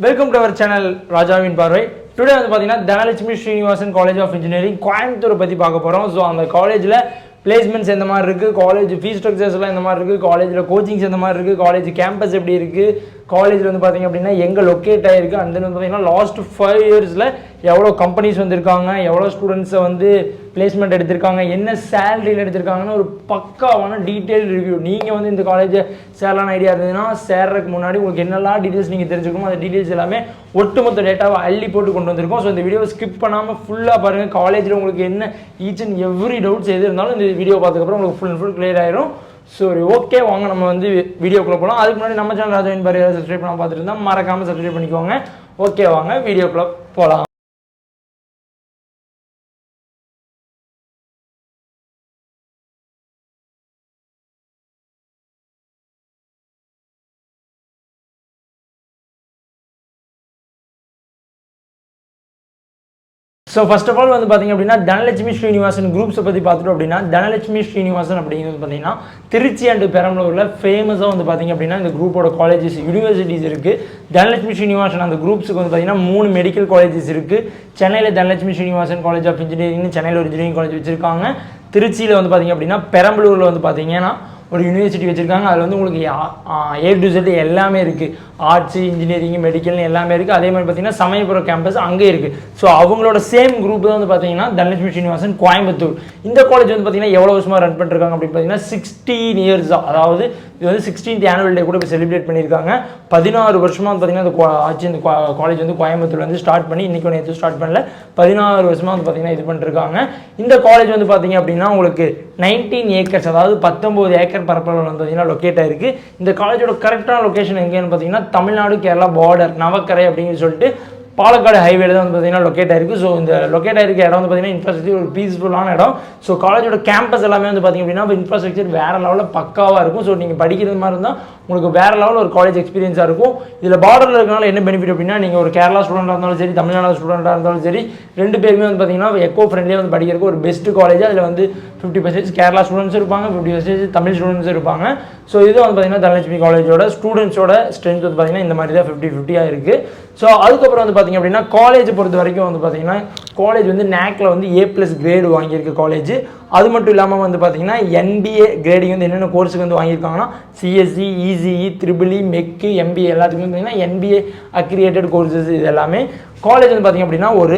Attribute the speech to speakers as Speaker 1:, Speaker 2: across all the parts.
Speaker 1: Welcome to our channel Rajavin Parvai. Today வந்து பாத்தீங்கன்னா Dhanalakshmi Srinivasan college of engineering Coimbatore பத்தி பார்க்க போறோம். ஸோ அந்த காலேஜ்ல பிளேஸ்மெண்ட்ஸ் எந்த மாதிரி இருக்கு, காலேஜ் ஃபீஸ் ஸ்ட்ரக்சர்ஸ் எல்லாம் எந்த மாதிரி இருக்கு, காலேஜ்ல கோச்சிங்ஸ் எந்த மாதிரி இருக்கு, காலேஜ் கேம்பஸ் எப்படி இருக்கு, காலேஜ்ல வந்து பாத்தீங்க அப்படின்னா எங்க லொக்கேட் ஆயிருக்கு, அந்த வந்து பாத்தீங்கன்னா லாஸ்ட் 5 இயர்ஸ்ல எவ்வளோ கம்பெனிஸ் வந்திருக்காங்க, எவ்வளோ ஸ்டூடெண்ட்ஸை வந்து பிளேஸ்மெண்ட் எடுத்திருக்காங்க, என்ன சேலரியில் எடுத்திருக்காங்கன்னு ஒரு பக்காவான டீட்டெயில் ரிவ்யூ. நீங்கள் வந்து இந்த காலேஜை சேரலான ஐடியா இருந்ததுன்னா சேர்றதுக்கு முன்னாடி உங்களுக்கு என்னெல்லாம் டீட்டெயில்ஸ் நீங்கள் தெரிஞ்சுக்கணும், அந்த டீட்டெயில்ஸ் எல்லாமே ஒட்டுமொத்த டேட்டாவை அள்ளி போட்டு கொண்டு வந்திருக்கோம். ஸோ இந்த வீடியோவை ஸ்கிப் பண்ணாமல் ஃபுல்லாக பாருங்கள். காலேஜில் உங்களுக்கு என்ன ஈச் அண்ட் எவ்ரி டவுட்ஸ் எது இருந்தாலும் இந்த வீடியோ பார்த்ததுக்கப்புறம் உங்களுக்கு ஃபுல் அண்ட் ஃபுல் கிளியர் ஆயிரும். சரி, ஓகே, வாங்க நம்ம வந்து வீடியோக்குள்ளே போகலாம். அதுக்கு முன்னாடி நம்ம சேனல் ராஜாவின் பாரதி சப்ஸ்கிரைப் பண்ணால் பார்த்துட்டு இருந்தால் மறக்காமல் சப்ஸ்கிரைப் பண்ணிக்கோங்க. ஓகே, வாங்க வீடியோக்குள்ளே போகலாம். ஸோ ஃபர்ஸ்ட் ஆஃப் ஆல் வந்து பார்த்தீங்க அப்படின்னா தனலட்சுமி ஸ்ரீனிவாசன் குரூப்ஸை பற்றி பார்த்துட்டோம் அப்படின்னா தனலட்சுமி ஸ்ரீனிவாசன் அப்படிங்கிறது பார்த்தீங்கன்னா திருச்சி அண்ட் பெரம்பலூரில் ஃபேமஸாக வந்து பார்த்தீங்க அப்படின்னா இந்த குரூப்போட காலேஜஸ் யூனிவர்சிட்டிஸ் இருக்குது. தனலட்சுமி ஸ்ரீனிவாசன் அந்த குரூப்ஸுக்கு வந்து பார்த்தீங்கன்னா 3 மெடிக்கல் காலேஜஸ் இருக்குது. சென்னையில் தனலட்சுமி ஸ்ரீனிவாசன் காலேஜ் ஆஃப் இன்ஜினியரிங்னு சென்னையில் ஒரு இன்ஜினியரிங் காலேஜ் வச்சுருக்காங்க. திருச்சியில் வந்து பார்த்தீங்க அப்படின்னா பெரம்பலூரில் வந்து பார்த்தீங்கன்னா ஒரு யூனிவர்சிட்டி வச்சுருக்காங்க. அதில் வந்து உங்களுக்கு A to Z எல்லாமே இருக்குது. ஆர்ட்ஸு, இன்ஜினியரிங், மெடிக்கல்னு எல்லாமே இருக்குது. அதே மாதிரி பார்த்தீங்கன்னா சமயபுரம் கேம்பஸ் அங்கே இருக்குது. ஸோ அவங்களோட சேம் குரூப் தான் வந்து பார்த்தீங்கன்னா தனலட்சுமி ஸ்ரீனிவாசன் கோயம்புத்தூர். இந்த காலேஜ் வந்து பார்த்தீங்கன்னா எவ்வளோ வருஷமாக ரன் பண்ணிருக்காங்க அப்படின்னு பார்த்தீங்கன்னா 16 இயர்ஸ் தான். அதாவது இது வந்து 16th ஆனுவல் டே கூட இப்போ செலிப்ரேட் பண்ணியிருக்காங்க. 16 வருஷமாக வந்து பார்த்தீங்கன்னா இந்த காலேஜ் வந்து கோயம்புத்தூர் வந்து ஸ்டார்ட் பண்ணி இன்றைக்கி நேற்று ஸ்டார்ட் பண்ணல, 16 வருஷமாக வந்து பார்த்தீங்கன்னா இது பண்ணிருக்காங்க. இந்த காலேஜ் வந்து பார்த்தீங்க அப்படின்னா உங்களுக்கு 19 ஏக்கர்ஸ், அதாவது 19 ஏக்கர் பரப்பளவில் வந்து பார்த்தீங்கன்னா லொக்கேட் ஆயிருக்கு. இந்த காலேஜோட கரெக்டான லொக்கேஷன் எங்கேன்னு பார்த்தீங்கன்னா தமிழ்நாடு கேரளா பார்டர் நவக்கரை அப்படின்னு சொல்லிட்டு பாலக்காடு ஹைவேல தான் வந்து பார்த்தீங்கன்னா லொக்கேட் ஆயிருக்கு. ஸோ இந்த லொக்கேட் ஆயிருக்க இடம் வந்து பார்த்தீங்கன்னா இன்ஃப்ராஸ்ட்ரக்சர் ஒரு பீஸ்ஃபுல்லான இடம். ஸோ காலேஜோட கேம்பஸ் எல்லாமே வந்து பார்த்தீங்க அப்படின்னா இன்ஃப்ராஸ்ட்ரக்சர் வேற லெவலில் பக்காவாக இருக்கும். ஸோ நீங்கள் படிக்கிறது மாதிரி இருந்தால் உங்களுக்கு வேற லெவலில் ஒரு காலேஜ் எக்ஸ்பீரியன்ஸாக இருக்கும். இதில் பார்டரில் இருக்கனால என்ன பெனிஃபிட் அப்படின்னா நீங்கள் ஒரு கேரளா ஸ்டூடெண்டாக இருந்தாலும் சரி, தமிழ்நாடு ஸ்டூடெண்டாக இருந்தாலும் சரி, 2 பேருமே வந்து பார்த்தீங்கன்னா எக்கோ ஃப்ரெண்ட்லியாக வந்து படிக்கிறதுக்கு ஒரு பெஸ்ட் காலேஜ். அதில் வந்து 50% கேரளா ஸ்டூடெண்ட்ஸ் இருப்பாங்க, 50% தமிழ் ஸ்டூடெண்ட்ஸ் இருப்பாங்க. ஸோ இது வந்து பார்த்தீங்கன்னா தனலட்சுமி காலேஜோட ஸ்டூடெண்ட்ஸோட ஸ்ட்ரென்த் வந்து பார்த்தீங்கன்னா இந்த மாதிரி தான் 50-50 இருக்குது. ஸோ அதுக்கப்புறம் வந்து பார்த்தீங்க அப்படின்னா காலேஜ் பொறுத்த வரைக்கும் வந்து பார்த்தீங்கன்னா காலேஜ் வந்து NACல வந்து A+ கிரேடு வாங்கியிருக்கு காலேஜ். அது மட்டும் இல்லாமல் வந்து பார்த்தீங்கன்னா NBA கிரேடிங் வந்து என்னென்ன கோர்ஸுக்கு வந்து வாங்கியிருக்காங்கன்னா CSE, ECE, EEE, MEC, MBA எல்லாத்துக்குமே பார்த்தீங்கன்னா NBA அக்ரிடேட்டட் கோர்சஸ். இது எல்லாமே காலேஜ் வந்து பார்த்தீங்க அப்படின்னா ஒரு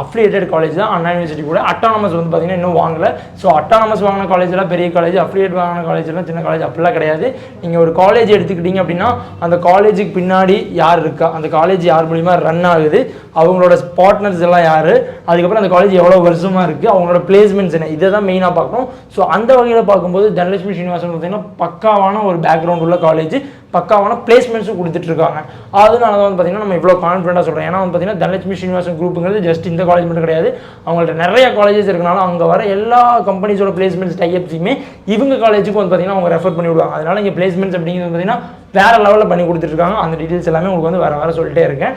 Speaker 1: அஃபிலியேட்டட் காலேஜ் தான். அண்ணா யூனிவர்சிட்டி கூட அட்டானமஸ் வந்து பார்த்தீங்கன்னா இன்னும் வாங்கலை. ஸோ அட்டானமஸ் வாங்கின காலேஜெலாம் பெரிய காலேஜ், அஃபிலியேட் வாங்கின காலேஜெலாம் சின்ன காலேஜ் அப்படிலாம் கிடையாது. நீங்கள் ஒரு காலேஜ் எடுத்துக்கிட்டீங்க அப்படின்னா அந்த காலேஜுக்கு பின்னாடி யார் இருக்கா, அந்த காலேஜ் யார் மூலிமா ரன் ஆகுது, அவங்களோட பார்ட்னர்ஸ் எல்லாம் யார், அதுக்கப்புறம் அந்த காலேஜ் எவ்வளோ வருஷமாக இருக்குது, அவங்களோட பிளேஸ்மெண்ட்ஸ் என்ன, இதை தான் மெயினாக பார்க்கணும். ஸோ அந்த வகையில் பார்க்கும்போது தனலட்சுமி ஸ்ரீனிவாசன் பார்த்தீங்கன்னா பக்காவான ஒரு பேக்ரவுண்ட் உள்ள காலேஜ், பக்காவான பிளேஸ்மெண்ட்ஸும் கொடுத்துட்ருக்காங்க. அதனால தான் வந்து பார்த்தீங்கன்னா நம்ம இவ்வளோ கான்ஃபிடென்ட்டாக சொல்கிறோம். ஏன்னா வந்து பார்த்தீங்கன்னா தனலட்சுமி ஸ்ரீனிவாசன் குரூப்புங்கிறது ஜஸ்ட் இந்த காலேஜ் மட்டும் கிடையாது, அவங்கள்ட்ட நிறைய காலேஜஸ் இருக்கனால அங்கே வர எல்லா கம்பெனிஸோட பிளேஸ்மெண்ட்ஸ் டைப்ஸுமே இவங்க காலேஜுக்கு வந்து பார்த்தீங்கன்னா அவங்க ரெஃபர் பண்ணி விடுவாங்க. அதனால இங்கே பிளேஸ்மெண்ட்ஸ் அப்படிங்கிறது பார்த்தீங்கன்னா வேறு லெவலில் பண்ணி கொடுத்துட்ருக்காங்க. அந்த டீட்டெயில்ஸ் எல்லாமே உங்களுக்கு வந்து வேறு சொல்லிட்டே இருக்கேன்.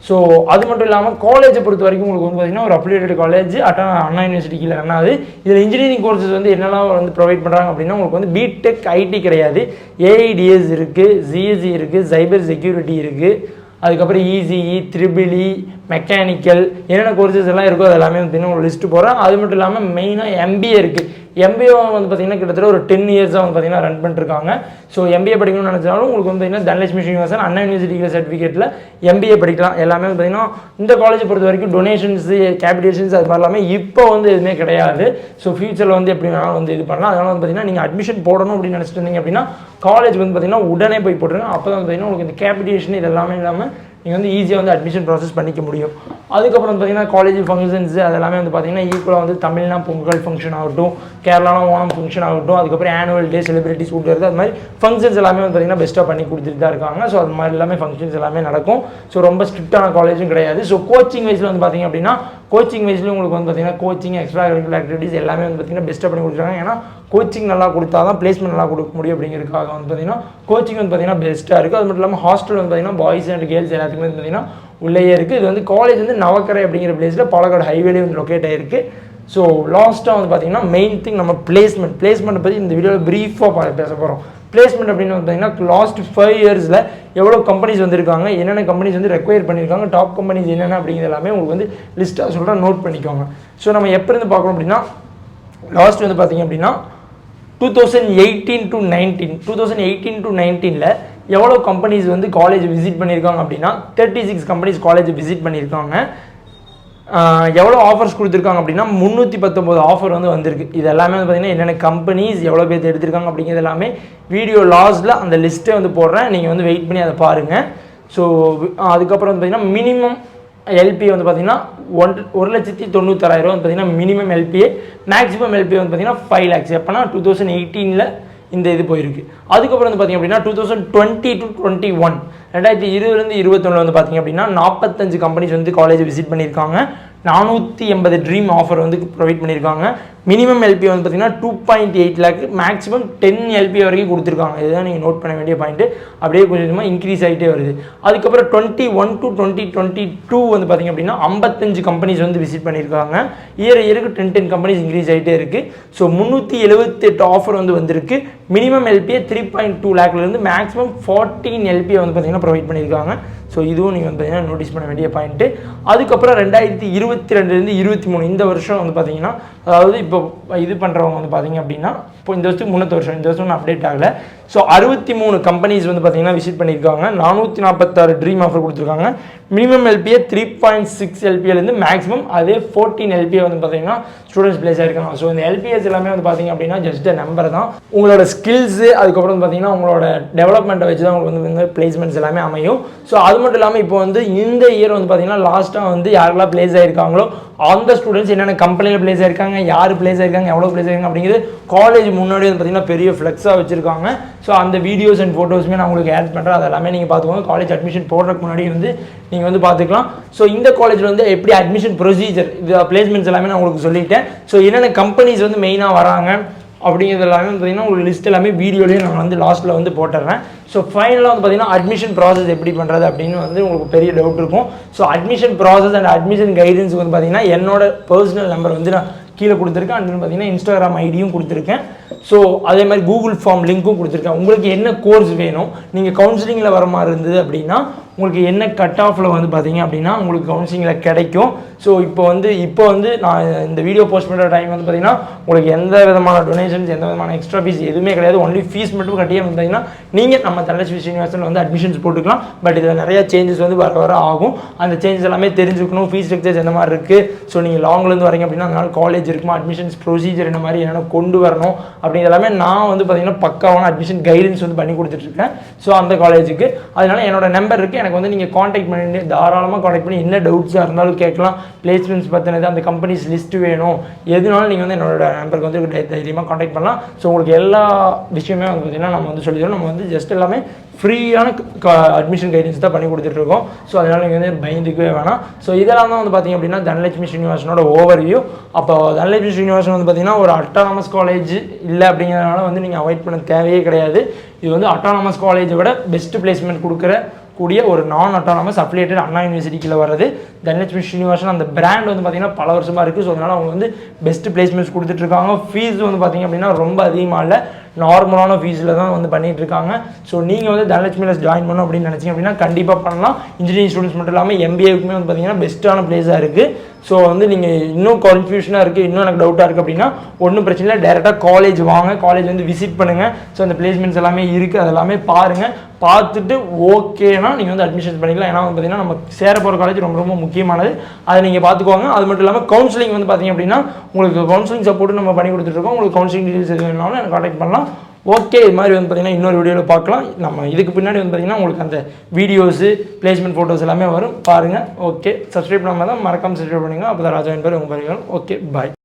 Speaker 1: ஸோ அது மட்டும் இல்லாமல் காலேஜை பொறுத்த வரைக்கும் உங்களுக்கு வந்து பார்த்தீங்கன்னா ஒரு அப்ளிகேட்டட் காலேஜ் அண்ணா யூனிவர்சிட்டி கீழே ரன்னாது. இதில் இன்ஜினியரிங் கோர்சஸ் வந்து என்னெல்லாம் வந்து ப்ரொவைட் பண்ணுறாங்க அப்படின்னா உங்களுக்கு வந்து பிடெக் ஐடி கிடையாது, AIDS இருக்குது, CSE இருக்குது, சைபர் செக்யூரிட்டி இருக்குது, அதுக்கப்புறம் ECE, EEE, மெக்கானிக்கல் என்னென்ன கோர்சஸ் எல்லாம் இருக்கோ அது எல்லாமே வந்து ஒரு லிஸ்ட்டு போகிறேன். அது மட்டும் இல்லாமல் மெயினாக MBA இருக்குது. MBA வந்து பார்த்தீங்கன்னா கிட்டத்தட்ட ஒரு 10 இயர்ஸாக வந்து பார்த்தீங்கன்னா ரன் பண்ணிருக்காங்க. ஸோ MBA படிக்கணும்னு நினச்சாலும் உங்களுக்கு வந்து பார்த்தீங்கன்னா தனலட்சுமி ஸ்ரீனிவாசன் அண்ணா யூனிவர்சிட்டியில் சர்டிஃபிகேட்டில் MBA படிக்கலாம். எல்லாமே வந்து பார்த்தீங்கன்னா இந்த காலேஜ் பொறுத்த வரைக்கும் டொனேஷன்ஸு, கேபிடேஷன்ஸ் அது மாதிரி எல்லாமே இப்போ வந்து எதுவுமே கிடையாது. ஸோ ஃபியூச்சரில் வந்து எப்படி வேணாலும் வந்து இது பண்ணலாம். அதனால் வந்து பார்த்தீங்கன்னா நீங்கள் அட்மிஷன் போடணும் அப்படின்னு நினச்சிட்டு இருந்தீங்க அப்படின்னா காலேஜ் வந்து பார்த்தீங்கன்னா உடனே போய் போட்டுருங்க. அப்போ தான் வந்து பார்த்தீங்கன்னா உங்களுக்கு இந்த கேபிடேஷன் இது எல்லாமே இல்லாமல் நீங்கள் வந்து ஈஸியாக வந்து அட்மிஷன் ப்ராசஸ் பண்ணிக்க முடியும். அதுக்கப்புறம் பார்த்தீங்கன்னா காலேஜ் ஃபங்க்ஷன்ஸ் அதெல்லாமே வந்து பார்த்தீங்கன்னா ஈக்குவலாக வந்து தமிழ்னா பொங்கல் ஃபங்க்ஷன் ஆகட்டும், கேரளானா ஓணம் ஃபங்க்ஷன் ஆகட்டும், அதுக்கப்புறம் ஆனுவல் டே செலிபிரிட்டிஸ் கூப்பிட்டு அது மாதிரி ஃபங்க்ஷன்ஸ் எல்லாமே வந்து பார்த்தீங்கன்னா பெஸ்ட்டாக பண்ணி கொடுத்துட்டு தான் இருக்காங்க. ஸோ அது மாதிரி எல்லாமே ஃபங்க்ஷன்ஸ் எல்லாமே நடக்கும். ஸோ ரொம்ப ஸ்ட்ரிக்டான காலேஜும் கிடையாது. ஸோ கோச்சிங் வைஸில் வந்து பார்த்தீங்க அப்படின்னா கோச்சிங் வைஸ்லேயும் உங்களுக்கு வந்து பார்த்தீங்கன்னா கோச்சிங், எக்ஸ்ட்ரா கரிக்குலர் ஆக்டிவிட்டிஸ் எல்லாமே வந்து பார்த்தீங்கன்னா பெஸ்ட்டாக பண்ணி கொடுத்துருக்காங்க. ஏன்னா கோச்சிங் நல்லா கொடுத்தா தான் பிளேஸ்மெண்ட் நல்லா கொடுக்க முடியும் அப்படிங்கிறதுக்காக வந்து பார்த்தீங்கன்னா கோச்சிங் வந்து பார்த்தீங்கன்னா பெஸ்ட்டாக இருக்குது. அது மட்டும் இல்லாமல் ஹாஸ்டல் வந்து பார்த்தீங்கன்னா பாய்ஸ் அண்ட் கேர்ள்ஸ் எல்லாத்துக்குமே வந்து பார்த்தீங்கன்னா உள்ளேயே இருக்குது. இது வந்து காலேஜ் வந்து நவக்கரை அப்படிங்கிற பிளேஸில் பாலக்காடு ஹைவேலே வந்து லொக்கேட் ஆகிருக்கு. ஸோ லாஸ்ட்டாக வந்து பார்த்தீங்கன்னா மெயின் திங் நம்ம பிளேஸ்மெண்ட் பற்றி இந்த வீடியோவில் ப்ரீஃபாக பேச போகிறோம். பிளேஸ்மெண்ட் அப்படின்னு வந்து பார்த்தீங்கன்னா லாஸ்ட் 5 இயர்ஸில் எவ்வளோ கம்பெனிஸ் வந்திருக்காங்க, என்னென்ன கம்பெனிஸ் வந்து ரெக்வயர் பண்ணியிருக்காங்க, டாப் கம்பெனிஸ் என்னென்ன அப்படிங்கிறது எல்லாமே உங்களுக்கு வந்து லிஸ்ட்டாக சொல்கிறேன், நோட் பண்ணிக்கோங்க. ஸோ நம்ம எப்போ இருந்து பார்க்கணும் அப்படின்னா லாஸ்ட் வந்து பார்த்தீங்க அப்படின்னா 2018 to 19 எவ்வளோ கம்பெனிஸ் வந்து காலேஜ் விசிட் பண்ணியிருக்காங்க அப்படின்னா 36 கம்பெனிஸ் காலேஜ் விசிட் பண்ணியிருக்காங்க. எவ்வளோ ஆஃபர்ஸ் கொடுத்துருக்காங்க அப்படின்னா 319 ஆஃபர் வந்து வந்திருக்கு. இது எல்லாமே வந்து பார்த்தீங்கன்னா என்னென்ன கம்பெனிஸ் எவ்வளோ பேர் எடுத்திருக்காங்க அப்படிங்கிறது எல்லாமே வீடியோ லாஸ்ட்டில் அந்த லிஸ்ட்டை வந்து போடுறேன், நீங்கள் வந்து வெயிட் பண்ணி அதை பாருங்கள். ஸோ அதுக்கப்புறம் வந்து பார்த்தீங்கன்னா மினிமம் எல்பி வந்து பார்த்தீங்கன்னா 1,96,000 வந்து பார்த்தீங்கன்னா மினிமம் எல்பிஏ, மேக்ஸிமம் எல்பிஏ வந்து பார்த்தீங்கன்னா 5 lakhs. எப்போனா 2018 இந்த இது போயிருக்கு. அதுக்கப்புறம் வந்து பார்த்திங்க அப்படின்னா 2020 to 21 2020 வந்து பார்த்திங்க அப்படின்னா 45 கம்பெனிஸ் வந்து காலேஜ் விசிட் பண்ணியிருக்காங்க. 480 ட்ரீம் ஆஃபர் வந்து ப்ரொவைட் பண்ணியிருக்காங்க. மினிமம் எல்பி வந்து பார்த்தீங்கன்னா 2.8 lakh, மேக்ஸிமம் 10 எல்பி வரைக்கும் கொடுத்துருக்காங்க. இதுதான் நீங்கள் நோட் பண்ண வேண்டிய பாயிண்ட்டு. அப்படியே கொஞ்சமாக இன்க்ரீஸ் ஆகிட்டே வருது. அதுக்கப்புறம் 21 to 2022 வந்து பார்த்திங்க அப்படின்னா 55 கம்பெனிஸ் வந்து விசிட் பண்ணியிருக்காங்க. இயருக்கு 10 கம்பெனிஸ் இன்க்ரீஸ் ஆகிட்டே இருக்குது. ஸோ 378 ஆஃபர் வந்து வந்திருக்கு. மினிமம் எல்பியை 3.2 lakhலேருந்து மேக்ஸிமம் 14 எல்பியை வந்து பார்த்திங்கன்னா ப்ரொவைட் பண்ணியிருக்காங்க. ஸோ இதுவும் நீங்கள் வந்து பார்த்தீங்கன்னா நோட்டீஸ் பண்ண வேண்டிய பாயிண்ட்டு. அதுக்கப்புறம் 2022 23 இந்த வருஷம் வந்து பார்த்தீங்கன்னா, அதாவது இப்போ இது பண்ணுறவங்க வந்து பார்த்தீங்க அப்படின்னா இப்போ இந்த வருஷத்துக்கு முன்னத்த வருஷம், இந்த வருஷம் அப்டேட் ஆகலை. ஸோ 63 கம்பெனிஸ் வந்து பார்த்தீங்கன்னா விசிட் பண்ணியிருக்காங்க. 446 ட்ரீம் ஆஃபர் கொடுத்துருக்காங்க. மினிமம் எல்பியை 3.6 எல்பியிலேருந்து மேக்ஸிமம் அதே 14 எல்பியை வந்து பார்த்தீங்கன்னா ஸ்டூடெண்ட்ஸ் பிளேஸ் ஆகிருக்காங்க. ஸோ இந்த எல்பிஎஸ் எல்லாமே வந்து பார்த்தீங்க அப்படின்னா ஜஸ்ட் நம்பர் தான். உங்களோட ஸ்கில்ஸு அதுக்கப்புறம் வந்து பார்த்தீங்கன்னா உங்களோட டெவலப்மெண்ட்டை வச்சு தான் உங்களுக்கு வந்து பிளேஸ்மெண்ட்ஸ் எல்லாமே அமையும். ஸோ அது மட்டும் இல்லாமல் இப்போ வந்து இந்த இயர் வந்து பார்த்தீங்கன்னா லாஸ்ட்டாக வந்து யாரெல்லாம் பிளேஸ் ஆகிருக்காங்களோ அந்த ஸ்டூடெண்ட்ஸ் என்னென்ன கம்பெனியில் பிளேஸ் ஆகிருக்காங்க, யார் பிளேஸ் ஆகிருக்காங்க, எவ்வளோ பிளேஸ் ஆகிருக்காங்க அப்படிங்கிறது காலேஜ் முன்னாடி வந்து பார்த்தீங்கன்னா பெரிய ஃப்ளெக்ஸாக வச்சுருக்காங்க. ஸோ அந்த வீடியோஸ் அண்ட் ஃபோட்டோஸுமே நான் உங்களுக்கு ஆட் பண்ணுறேன், அது எல்லாமே நீங்கள் பார்த்துக்கோங்க. காலேஜ் அட்மிஷன் போடுறதுக்கு முன்னாடி வந்து நீங்கள் வந்து பார்த்துக்கலாம். ஸோ இந்த காலேஜில் வந்து எப்படி அட்மிஷன் ப்ரொசீஜர், இது பிளேஸ்மெண்ட்ஸ் எல்லாமே நான் உங்களுக்கு சொல்லிட்டேன். ஸோ என்னென்ன கம்பெனிஸ் வந்து மெயினாக வராங்க அப்படிங்கிறது எல்லாமே வந்து பார்த்தீங்கன்னா உங்களுக்கு லிஸ்ட் எல்லாமே வீடியோலேயே நான் வந்து லாஸ்ட்டில் வந்து போட்டுறேன். ஸோ ஃபைனலாக வந்து பார்த்தீங்கன்னா அட்மிஷன் ப்ராசஸ் எப்படி பண்ணுறது அப்படின்னு வந்து உங்களுக்கு பெரிய டவுட் இருக்கும். So admission process and admission guidance வந்து பார்த்தீங்கன்னா என்னோட பர்சனல் நம்பர் வந்து நான் கீழே கொடுத்துருக்கேன். அது பார்த்தீங்கன்னா இன்ஸ்டாகிராம் ஐடியும் கொடுத்துருக்கேன். ஸோ அதே மாதிரி கூகுள் ஃபார்ம் லிங்க்கும் கொடுத்துருக்கேன். உங்களுக்கு என்ன கோர்ஸ் வேணும், நீங்கள் கவுன்சிலிங்கில் வர மாதிரி இருந்தது அப்படின்னா உங்களுக்கு என்ன கட் ஆஃபில் வந்து பார்த்தீங்க அப்படின்னா உங்களுக்கு கவுன்சிலிங்கில் கிடைக்கும். ஸோ இப்போ வந்து நான் இந்த வீடியோ போஸ்ட் பண்ணுற டைம் வந்து பார்த்தீங்கன்னா உங்களுக்கு எந்த விதமான டொனேஷன்ஸ், எந்த விதமான எக்ஸ்ட்ரா ஃபீஸ் எதுவுமே கிடையாது. ஒன்லி ஃபீஸ் மட்டும் கட்டியே வந்து பார்த்தீங்கன்னா நீங்கள் நம்ம தனலட்சுமி ஸ்ரீனிவாசனில் வந்து அட்மிஷன்ஸ் போட்டுக்கலாம். பட் இதில் நிறைய சேஞ்சஸ் வந்து வர ஆகும். அந்த சேஞ்சஸ் எல்லாமே தெரிஞ்சுக்கணும். ஃபீஸ் ஸ்ட்ரக்சர்ஸ் எந்த மாதிரி இருக்குது, ஸோ நீங்கள் லாங்லேருந்து வரீங்க அப்படின்னா அதனால் காலேஜ் இருக்குமா, அட்மிஷன்ஸ் ப்ரொசீஜர் என்ன மாதிரி என்னென்ன கொண்டு வரணும் அப்படிங்கிற எல்லாமே நான் வந்து பார்த்தீங்கன்னா பக்காவான அட்மிஷன் கைடன்ஸ் வந்து பண்ணி கொடுத்துட்ருக்கேன். ஸோ அந்த காலேஜுக்கு அதனால் என்னோட நம்பர் இருக்குது, எனக்கு வந்து நீங்கள் காண்டாக்ட் பண்ணி தாராளமாக காண்டாக்ட் பண்ணி என்ன டவுட்ஸாக இருந்தாலும் கேட்கலாம். பிளேஸ்மெண்ட்ஸ் பற்றினது, அந்த கம்பெனிஸ் லிஸ்ட் வேணும், எதுனாலும் நீங்கள் வந்து என்னோட நம்பருக்கு வந்து தைரியமாக காண்டாக்ட் பண்ணலாம். ஸோ உங்களுக்கு எல்லா விஷயமே வந்து பார்த்தீங்கன்னா நம்ம வந்து சொல்லிடுறோம். நம்ம வந்து ஜஸ்ட் எல்லாமே ஃப்ரீயான அட்மிஷன் கைடன்ஸ் தான் பண்ணி கொடுத்துட்ருக்கோம். ஸோ அதனால் நீங்கள் வந்து பயந்துக்கவே வேணாம். ஸோ இதெல்லாம் தான் வந்து பார்த்திங்க அப்படின்னா தனலட்சுமி ஸ்ரீனிவாசனோட ஓவர்வியூ. அப்போ தனலட்சுமி ஸ்ரீனிவாசன் வந்து பார்த்திங்கன்னா ஒரு அட்டானமஸ் காலேஜ் இல்லை அப்படிங்கிறதுனால வந்து நீங்கள் அவாய்ட் பண்ண தேவையே கிடையாது. இது வந்து அட்டானமஸ் காலேஜை விட பெஸ்ட் பிளேஸ்மெண்ட் கொடுக்குற கூடிய ஒரு நான் அட்டானமஸ் அஃபிலியேட்டட் அண்ணா யூனிவர்சிட்டிக்குள்ள வருது தனலட்சுமி ஸ்ரீனிவாசன். அந்த பிராண்ட் வந்து பார்த்தீங்கன்னா பல வருஷமாக இருக்குது. ஸோ அதனால் அவங்க வந்து பெஸ்ட் பிளேஸ்மெண்ட்ஸ் கொடுத்துட்ருக்காங்க. ஃபீஸ் வந்து பார்த்திங்க அப்படின்னா ரொம்ப அதிகமாக இல்லை, நார்மலான ஃபீஸில் தான் வந்து பண்ணிகிட்டு இருக்காங்க. ஸோ நீங்கள் வந்து தனலட்சுமியில் ஜாயின் பண்ணணும் அப்படின்னு நினச்சிங்க அப்படின்னா கண்டிப்பாக பண்ணலாம். இன்ஜினியரிங் ஸ்டூடெண்ட்ஸ் மட்டும் இல்லாமல் எம்பிஏக்குமே வந்து பார்த்தீங்கன்னா பெஸ்ட்டான பிளேஸாக இருக்குது. ஸோ வந்து நீங்கள் இன்னும் கன்ஃபியூஷனாக இருக்குது, இன்னும் எனக்கு டவுட்டாக இருக்குது அப்படின்னா ஒன்றும் பிரச்சனை இல்லை, டேரெக்டாக காலேஜ் வாங்க, காலேஜ் வந்து விசிட் பண்ணுங்கள். ஸோ அந்த பிளேஸ்மெண்ட்ஸ் எல்லாமே இருக்குது, அதெல்லாமே பாருங்கள். பார்த்துட்டு ஓகேனா நீங்கள் வந்து அட்மிஷன் பண்ணிக்கலாம். ஏன்னா வந்து பார்த்தீங்கன்னா நம்ம சேர போகிற காலேஜ் ரொம்ப ரொம்ப முக்கியமானது, அதை நீங்கள் பார்த்துக்கோங்க. அது மட்டும் இல்லாமல் கவுன்சிலிங் வந்து பார்த்தீங்க அப்படின்னா உங்களுக்கு கவுன்சிலிங் சப்போர்ட்டு நம்ம பண்ணி கொடுத்துட்ருக்கோம். உங்களுக்கு கவுன்சிலிங் டீட்டெயில்ஸ் எது வேணாலும் எனக்கு கான்டாக்ட் பண்ணலாம். ஓகே, இது மாதிரி வந்து பார்த்தீங்கன்னா இன்னொரு வீடியோவில் பார்க்கலாம். நம்ம இதுக்கு பின்னாடி வந்து பார்த்தீங்கன்னா உங்களுக்கு அந்த வீடியோஸு, பிளேஸ்மெண்ட் ஃபோட்டோஸ் எல்லாமே வரும், பாருங்கள். ஓகே, சப்ஸ்கிரைப் பண்ணாமல் தான் மறக்காமல் சப்ஸ்கிரைப் பண்ணுங்கள். அப்போ தான் ராஜா என்பது உங்கள் பாருங்கள். ஓகே, பாய்.